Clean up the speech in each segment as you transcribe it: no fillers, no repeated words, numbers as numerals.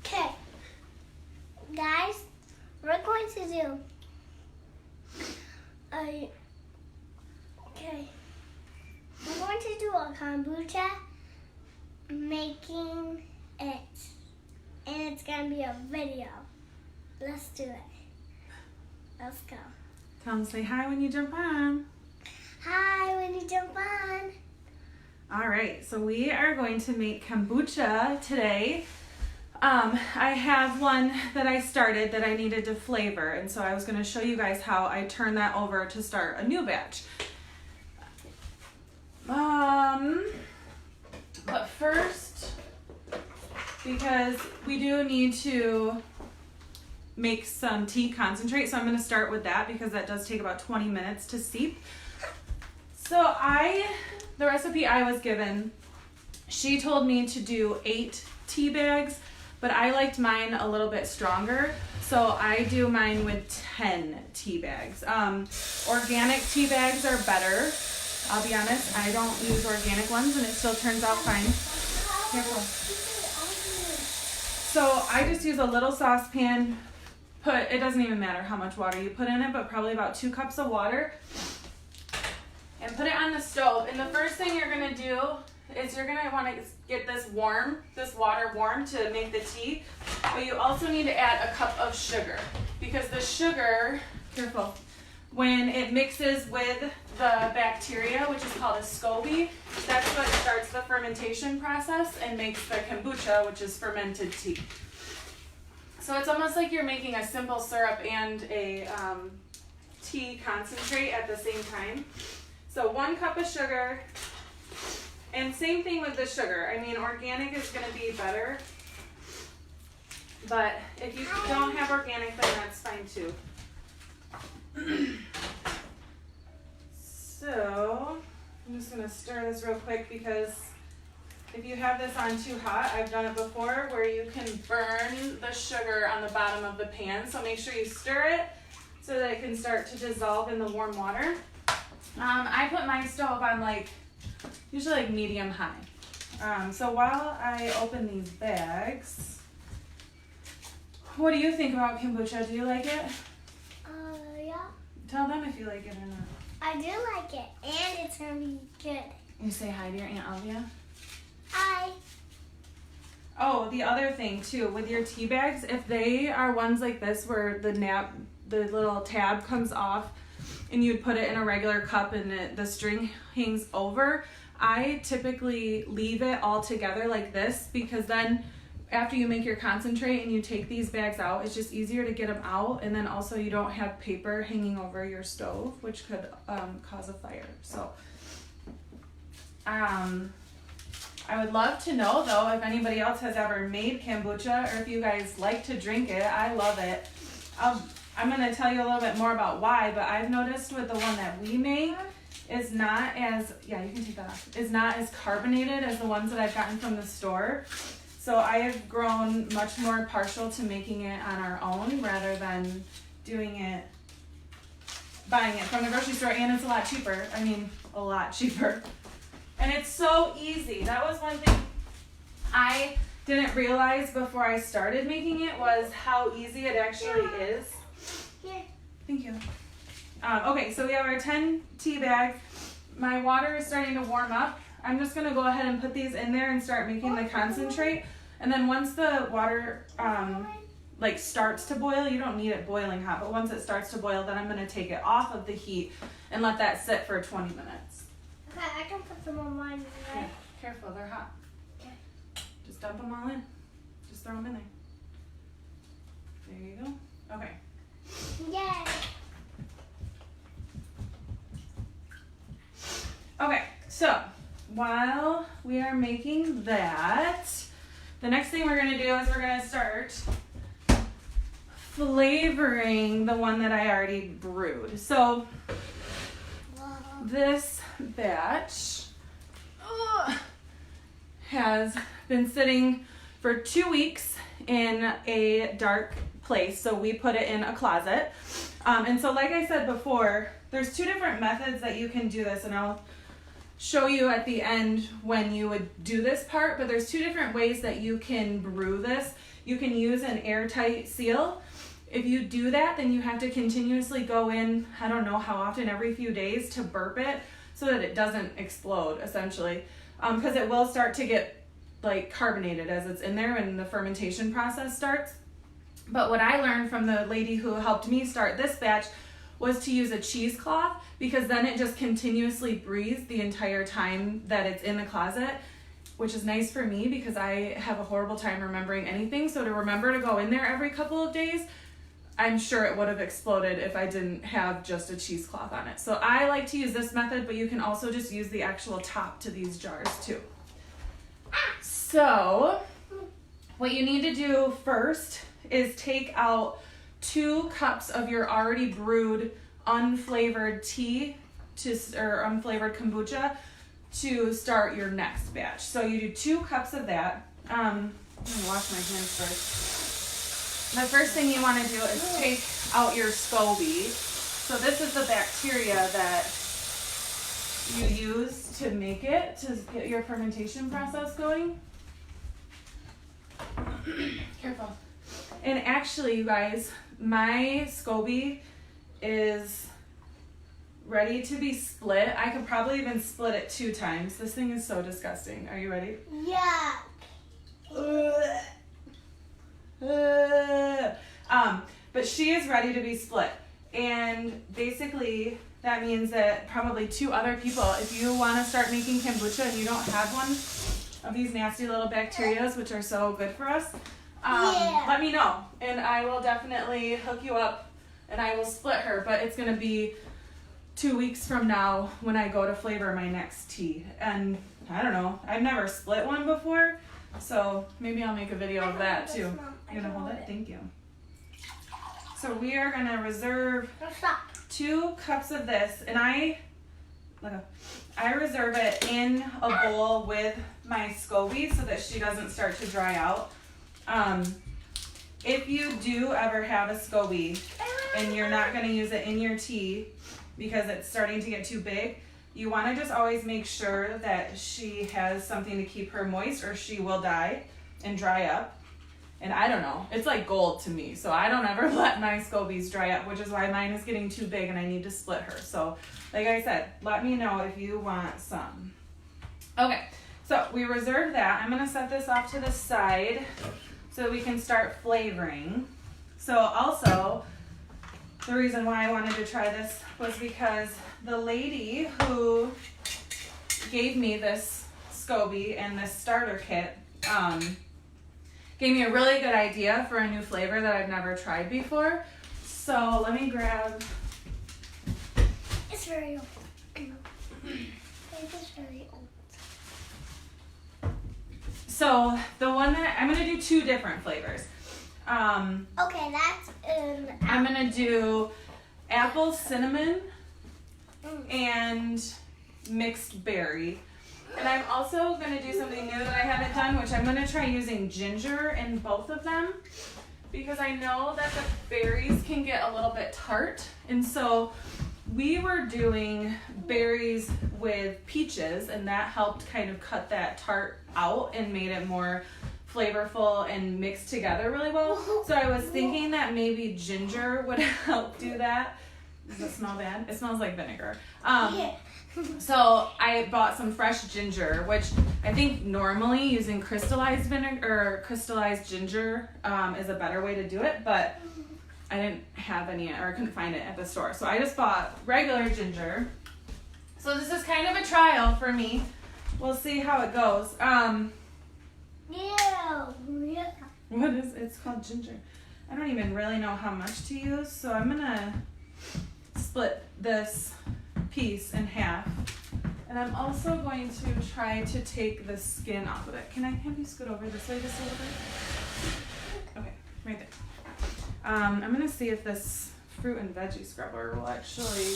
Okay, guys, we're going to do we're going to do a kombucha, making it, and it's gonna be a video. Let's do it. Let's go. Tell them to say hi when you jump on. Hi when you jump on. All right, so we are going to make kombucha today. I have one that I started that I needed to flavor, and so I was going to show you guys how I turn that over to start a new batch. But first, because we do need to make some tea concentrate, so I'm going to start with that because that does take about 20 minutes to steep. So the recipe I was given, she told me to do 8 tea bags, but I liked mine a little bit stronger, so I do mine with 10 tea bags. Organic tea bags are better. I'll be honest, I don't use organic ones and it still turns out fine. Careful. So I just use a little saucepan. It doesn't even matter how much water you put in it, but probably about 2 cups of water. And put it on the stove. And the first thing you're gonna do is you're gonna wanna get this water warm to make the tea. But you also need to add a cup of sugar, because the sugar, careful, when it mixes with the bacteria, which is called a SCOBY, that's what starts the fermentation process and makes the kombucha, which is fermented tea. So it's almost like you're making a simple syrup and a tea concentrate at the same time. So 1 cup of sugar, and same thing with the sugar. I mean, organic is going to be better, but if you don't have organic, then that's fine too. So I'm just going to stir this real quick, because if you have this on too hot, I've done it before, where you can burn the sugar on the bottom of the pan. So make sure you stir it so that it can start to dissolve in the warm water. I put my stove on usually medium high. So while I open these bags, what do you think about kombucha? Do you like it? Yeah. Tell them if you like it or not. I do like it, and it's gonna be good. You say hi to your Aunt Olivia. Hi. Oh, the other thing too, with your tea bags, if they are ones like this where the little tab comes off, and you'd put it in a regular cup and the string hangs over, I typically leave it all together like this, because then after you make your concentrate and you take these bags out, it's just easier to get them out, and then also you don't have paper hanging over your stove, which could cause a fire. So I would love to know though if anybody else has ever made kombucha, or if you guys like to drink it. I love it. I'm going to tell you a little bit more about why, but I've noticed with the one that we make is not as, yeah, you can take that off, is not as carbonated as the ones that I've gotten from the store. So I have grown much more partial to making it on our own rather than buying it from the grocery store, and it's a lot cheaper. I mean, a lot cheaper. And it's so easy. That was one thing I didn't realize before I started making it, was how easy it actually is. Here. Thank you. Okay, so we have our 10 tea bags. My water is starting to warm up. I'm just going to go ahead and put these in there and start making the concentrate. And then once the water starts to boil, you don't need it boiling hot, but once it starts to boil, then I'm going to take it off of the heat and let that sit for 20 minutes. Okay, I can put them on mine, right? Yeah, careful, they're hot. Okay. Just dump them all in. Just throw them in there. There you go. Okay. Yay. Okay, so while we are making that, the next thing we're going to do is we're going to start flavoring the one that I already brewed. So this batch has been sitting for 2 weeks in a dark place, so we put it in a closet. And so like I said before, there's 2 different methods that you can do this, and I'll show you at the end when you would do this part, but there's 2 different ways that you can brew this. You can use an airtight seal. If you do that, then you have to continuously go in, I don't know how often, every few days to burp it so that it doesn't explode, essentially. Because it will start to get like carbonated as it's in there when the fermentation process starts. But what I learned from the lady who helped me start this batch was to use a cheesecloth, because then it just continuously breathes the entire time that it's in the closet, which is nice for me because I have a horrible time remembering anything. So to remember to go in there every couple of days, I'm sure it would have exploded if I didn't have just a cheesecloth on it. So I like to use this method, but you can also just use the actual top to these jars too. So what you need to do first is take out 2 cups of your already brewed unflavored tea or unflavored kombucha to start your next batch. So you do 2 cups of that. I'm gonna wash my hands first. The first thing you want to do is take out your SCOBY. So this is the bacteria that you use to make it, to get your fermentation process going. Careful. And actually, you guys, my SCOBY is ready to be split. I could probably even split it 2 times. This thing is so disgusting. Are you ready? Yeah. But she is ready to be split. And basically, that means that probably 2 other people, if you want to start making kombucha and you don't have one of these nasty little bacterias, which are so good for us, let me know. And I will definitely hook you up and I will split her. But it's going to be 2 weeks from now when I go to flavor my next tea. And I don't know, I've never split one before, so maybe I'll make a video of that too. You're gonna hold it? Thank you. So we are gonna reserve 2 cups of this, and I reserve it in a bowl with my SCOBY so that she doesn't start to dry out. If you do ever have a SCOBY and you're not gonna use it in your tea because it's starting to get too big, you wanna just always make sure that she has something to keep her moist or she will die and dry up. And I don't know, it's like gold to me. So I don't ever let my SCOBYs dry up, which is why mine is getting too big and I need to split her. So like I said, let me know if you want some. Okay, so we reserved that. I'm gonna set this off to the side so we can start flavoring. So also, the reason why I wanted to try this was because the lady who gave me this SCOBY and this starter kit, gave me a really good idea for a new flavor that I've never tried before. So let me grab. It's very old. It's very old. So the one that I'm gonna do 2 different flavors. Okay, that's I'm gonna do apple cinnamon and mixed berry. And I'm also going to do something new that I haven't done, which I'm going to try using ginger in both of them, because I know that the berries can get a little bit tart. And so we were doing berries with peaches, and that helped kind of cut that tart out and made it more flavorful and mixed together really well. So I was thinking that maybe ginger would help do that. Does it smell bad? It smells like vinegar. Yeah. So I bought some fresh ginger, which I think normally using crystallized vinegar or crystallized ginger is a better way to do it, but I didn't have any, or I couldn't find it at the store. So I just bought regular ginger. So this is kind of a trial for me. We'll see how it goes. Yeah. What is it's called ginger. I don't even really know how much to use, so I'm gonna split this piece in half. And I'm also going to try to take the skin off of it. Can I have you scoot over this way just a little bit? Okay, right there. I'm gonna see if this fruit and veggie scrubber will actually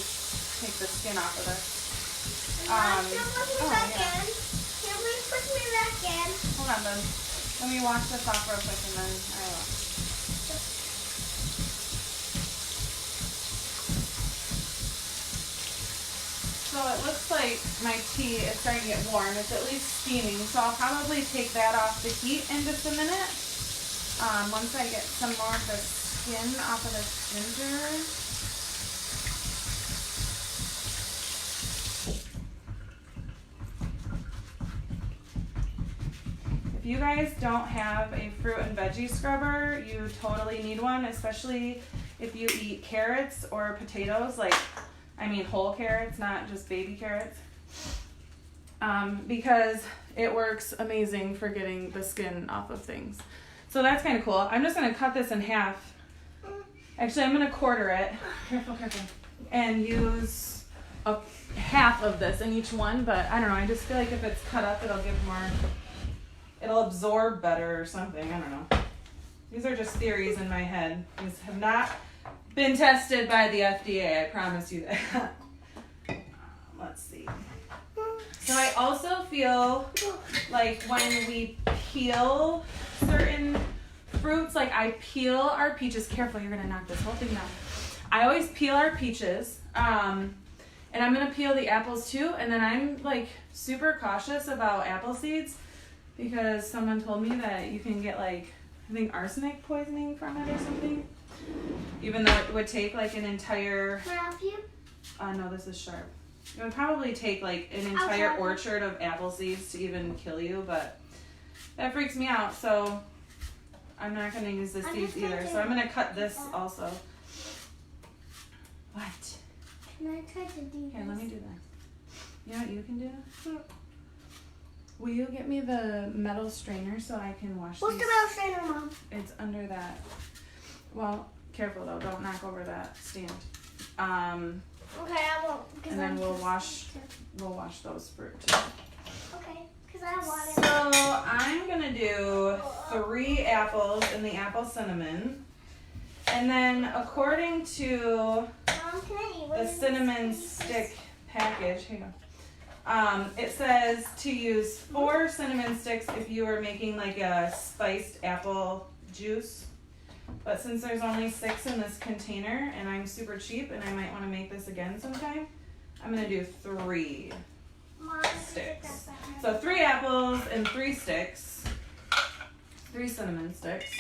take the skin off of this. Can you please put me back in? Hold on, then. Let me wash this off real quick and then I will. So it looks like my tea is starting to get warm. It's at least steaming. So I'll probably take that off the heat in just a minute. Once I get some more of the skin off of this ginger. If you guys don't have a fruit and veggie scrubber, you totally need one, especially if you eat carrots or potatoes, whole carrots, not just baby carrots, because it works amazing for getting the skin off of things. So that's kind of cool. I'm just going to cut this in half. Actually, I'm going to quarter it. Careful. And use a half of this in each one, but I don't know. I just feel like if it's cut up, it'll absorb better or something. I don't know. These are just theories in my head. These have not been tested by the FDA. I promise you that. Let's see. So I also feel like when we peel certain fruits, like I peel our peaches. Careful, you're gonna knock this whole thing down. I always peel our peaches. And I'm gonna peel the apples too. And then I'm like super cautious about apple seeds because someone told me that you can get I think arsenic poisoning from it or something. Even though it would take an entire... Can I help you? No, this is sharp. It would probably take an entire orchard of apple seeds to even kill you, but that freaks me out, so I'm not going to use the seeds either. So I'm going to cut this also. What? Can I try to do Here, let me do that. You know what you can do? Will you get me the metal strainer so I can wash What's these? the metal strainer, Mom? It's under that. Well, careful though. Don't knock over that stand. Okay, I won't. And then we'll wash those fruit too. Okay, because I want it. So I'm gonna do 3 apples in the apple cinnamon, and then according to Mom, can I eat the cinnamon stick package, here you go. It says to use 4 cinnamon sticks if you are making a spiced apple juice. But since there's only 6 in this container and I'm super cheap and I might want to make this again sometime, I'm going to do 3 Mom, sticks. So 3 apples and 3 sticks. 3 cinnamon sticks.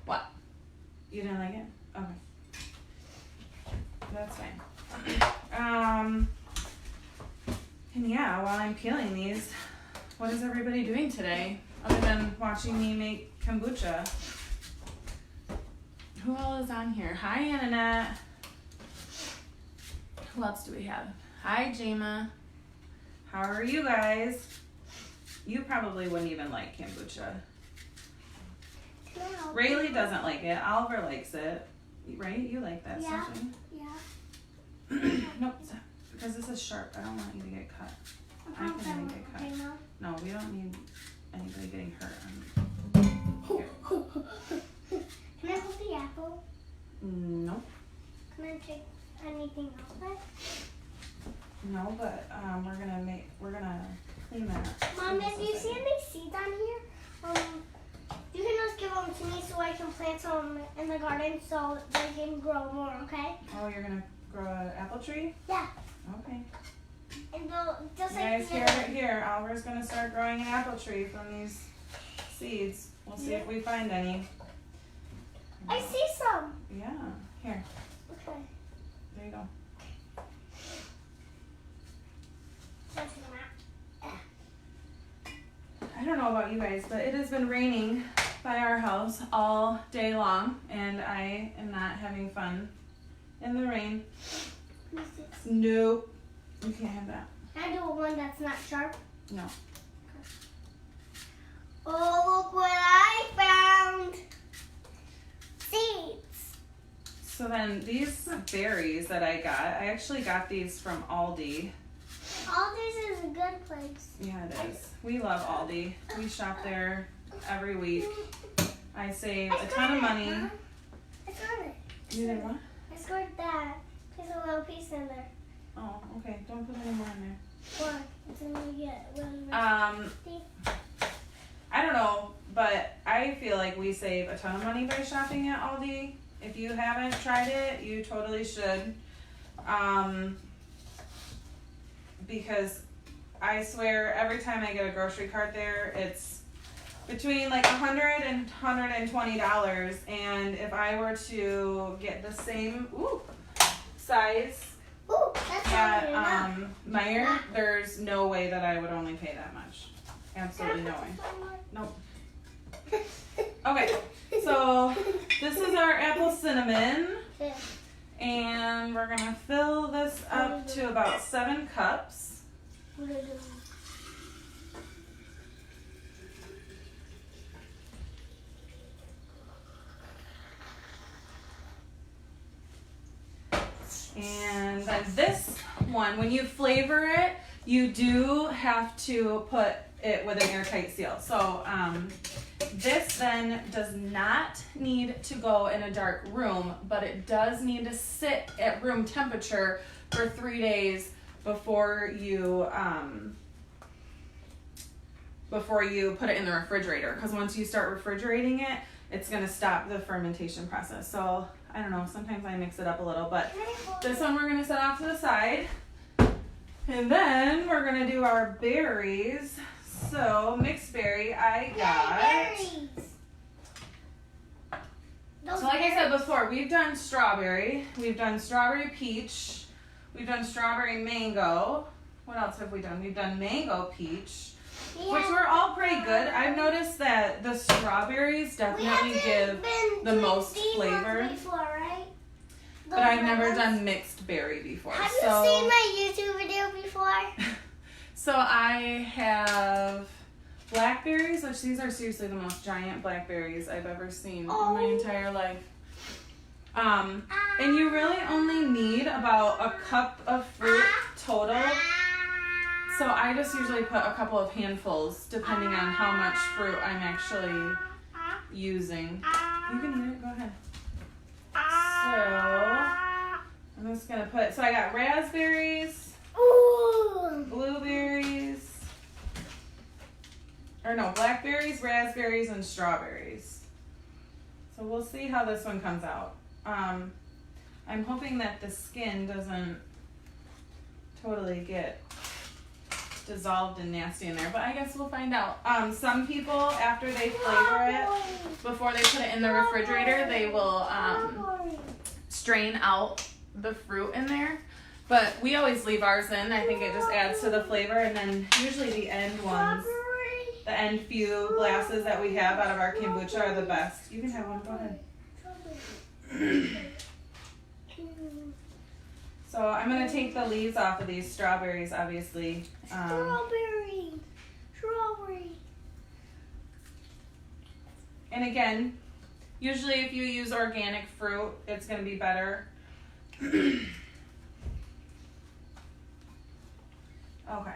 What? You didn't like it? Okay. That's fine. And yeah, while I'm peeling these, what is everybody doing today other than watching me make kombucha? Who all is on here? Hi, Annette. Who else do we have? Hi, Jama. How are you guys? You probably wouldn't even like kombucha. Rayleigh doesn't like it. Oliver likes it. Right? You like that, Yeah. something? Yeah. Nope. Because this is sharp. I don't want you to get cut. I can even get cut. Okay, Mom. No, we don't need anybody getting hurt. Can I hold the apple? Nope. Can I take anything off it? No, but we're gonna clean that. Mom, if you see any seeds on here, you can just give them to me so I can plant some in the garden so they can grow more, okay? Oh, you're gonna grow an apple tree? Yeah. Okay. And they'll just You guys hear it here. Oliver's gonna start growing an apple tree from these seeds. We'll see if we find any. I see some. Yeah. Here. Okay. There you go. I don't know about you guys, but it has been raining by our house all day long, and I am not having fun in the rain. Nope. You can't have that. Can I do one that's not sharp? No. Oh, look what I found. Seeds. So then these berries that I actually got these from Aldi. Aldi's is a good place. Yeah, it is. We love Aldi. We shop there every week. I save a ton of money. Huh? I scored it. You did what? I scored that. There's a little piece in there. Oh, okay. Don't put any more in there. Why? It's gonna get really I don't know, but I feel like we save a ton of money by shopping at Aldi. If you haven't tried it, you totally should. because I swear every time I get a grocery cart there, it's between like $100 and $120. And if I were to get the same size at Meijer, there's no way that I would only pay that much. Absolutely no way. Nope. Okay, so this is our apple cinnamon, and we're gonna fill this up to about 7 cups. And then this one, when you flavor it, you do have to put it with an airtight seal. So this then does not need to go in a dark room, but it does need to sit at room temperature for 3 days before you put it in the refrigerator. Because once you start refrigerating it, it's going to stop the fermentation process. So I don't know, sometimes I mix it up a little, but this one we're going to set off to the side. And then we're going to do our berries. So mixed berry, I got. So like I said before, we've done strawberry, we've done strawberry peach, we've done strawberry mango. What else have we done? We've done mango peach, which were all pretty good. I've noticed that the strawberries definitely give the most flavor. Before, right? But I've never done mixed berry before. Have you seen my YouTube video before? So I have blackberries, which these are seriously the most giant blackberries I've ever seen in my entire life. And you really only need about a cup of fruit total. So I just usually put a couple of handfuls depending on how much fruit I'm actually using. You can eat it, go ahead. So I'm just gonna put, so I got raspberries, blueberries, or no, blackberries, raspberries, and strawberries. So we'll see how this one comes out. I'm hoping that the skin doesn't totally get dissolved and nasty in there, but I guess we'll find out. Some people, after they flavor it, before they put it in the refrigerator, they will strain out the fruit in there. But we always leave ours in. I think it just adds to the flavor, and then usually the end ones, the end few glasses that we have out of our kombucha are the best. You can have one, go ahead. So I'm going to take the leaves off of these strawberries, obviously. Strawberry. And again, usually if you use organic fruit, it's going to be better. Okay.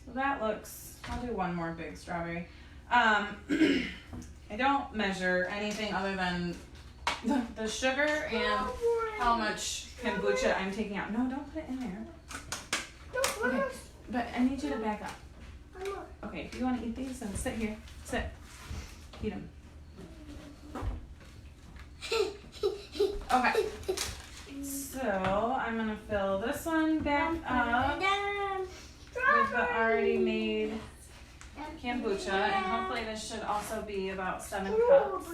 So that looks, I'll do one more big strawberry. I don't measure anything other than the sugar and how much kombucha I'm taking out. No, don't put it in there. Okay, but I need you to back up. Okay, if you want to eat these, then sit here. Sit. Eat them. Okay. So I'm going to fill this one back up with the already made kombucha, and hopefully this should also be about 7 cups.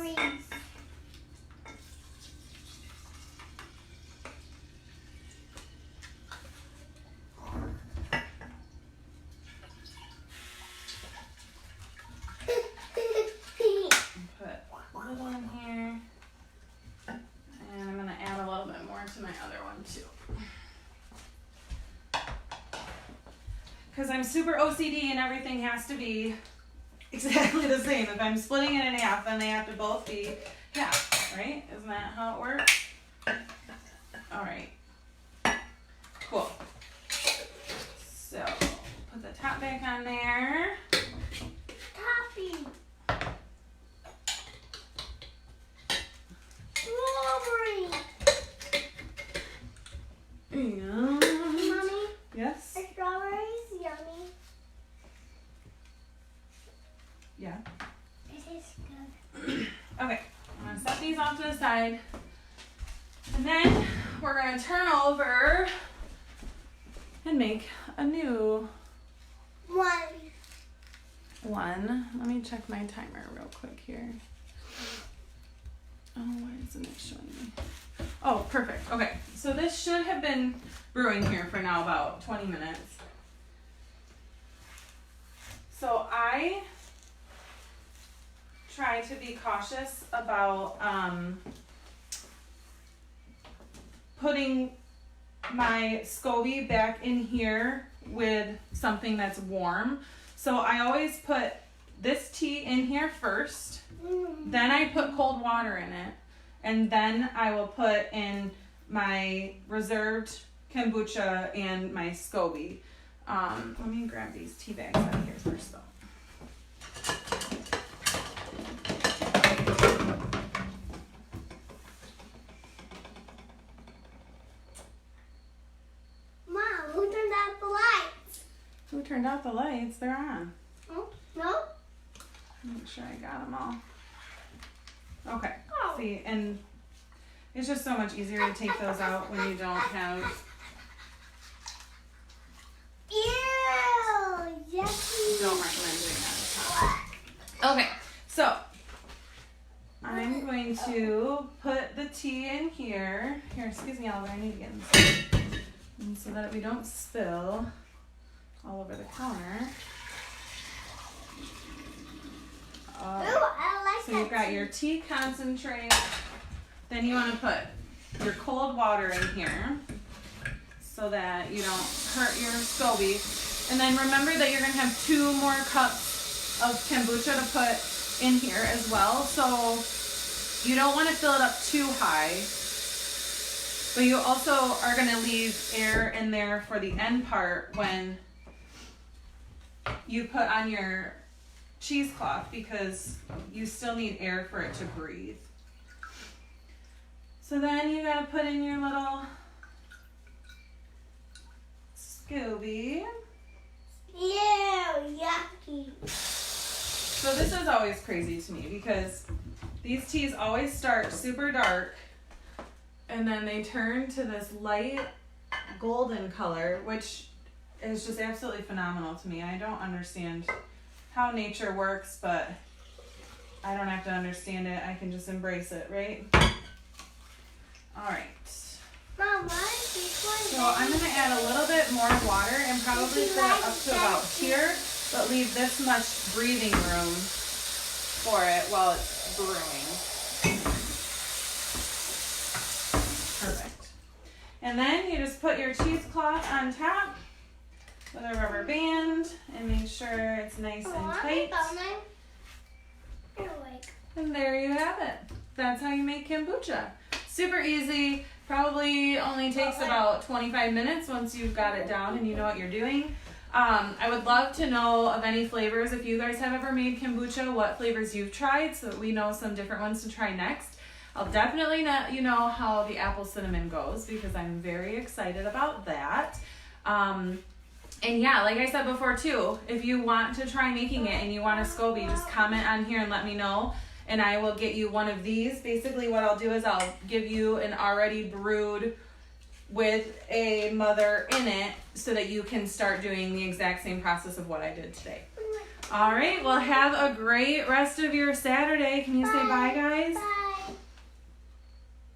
Because I'm super OCD and everything has to be exactly the same. If I'm splitting it in half, then they have to both be half, right? Isn't that how it works? All right. Cool. So, put the top back on there. Topping. Strawberry. And, Mommy? yes? Are strawberries yummy? Yeah. It tastes good. Okay, I'm going to set these off to the side. And then we're going to turn over and make a new one. Let me check my timer real quick here. Oh, why isn't it showing me? Oh, perfect. Okay, so this should have been brewing here for now about 20 minutes. So I try to be cautious about putting my SCOBY back in here with something that's warm. So I always put this tea in here first, then I put cold water in it, and then I will put in my reserved kombucha and my SCOBY. Let me grab these tea bags out of here first though. Who turned out the lights? They're on. Oh, no? Make sure I got them all. Okay. Oh. See, and it's just so much easier to take those out when you don't have. Ew! Yucky! Don't recommend doing that at all. Okay, so I'm going to put the tea in here. Here, excuse me, Oliver. I need to get inside. And so that we don't spill all over the counter. Ooh, I like So that you've got tea. your tea concentrate. Then you want to put your cold water in here so that you don't hurt your SCOBY. And then remember that you're going to have 2 more cups of kombucha to put in here as well. So you don't want to fill it up too high. But you also are going to leave air in there for the end part when you put on your cheesecloth, because you still need air for it to breathe. So then you gotta put in your little SCOBY. Ew, yucky. So this is always crazy to me because these teas always start super dark and then they turn to this light golden color, which is just absolutely phenomenal to me. I don't understand how nature works, but I don't have to understand it. I can just embrace it, right? All right. Mom, why is this one? So I'm gonna add a little bit more water and probably fill it up to about here, but leave this much breathing room for it while it's brewing. Perfect. And then you just put your cheesecloth on top with a rubber band and make sure it's nice and tight. And there you have it. That's how you make kombucha. Super easy. Probably only takes about 25 minutes once you've got it down and you know what you're doing. I would love to know of any flavors. If you guys have ever made kombucha, what flavors you've tried so that we know some different ones to try next. I'll definitely let you know how the apple cinnamon goes because I'm very excited about that. And yeah, like I said before too, if you want to try making it and you want a SCOBY, just comment on here and let me know. And I will get you one of these. Basically what I'll do is I'll give you an already brewed with a mother in it so that you can start doing the exact same process of what I did today. All right, well have a great rest of your Saturday. Can you say bye, guys? Bye.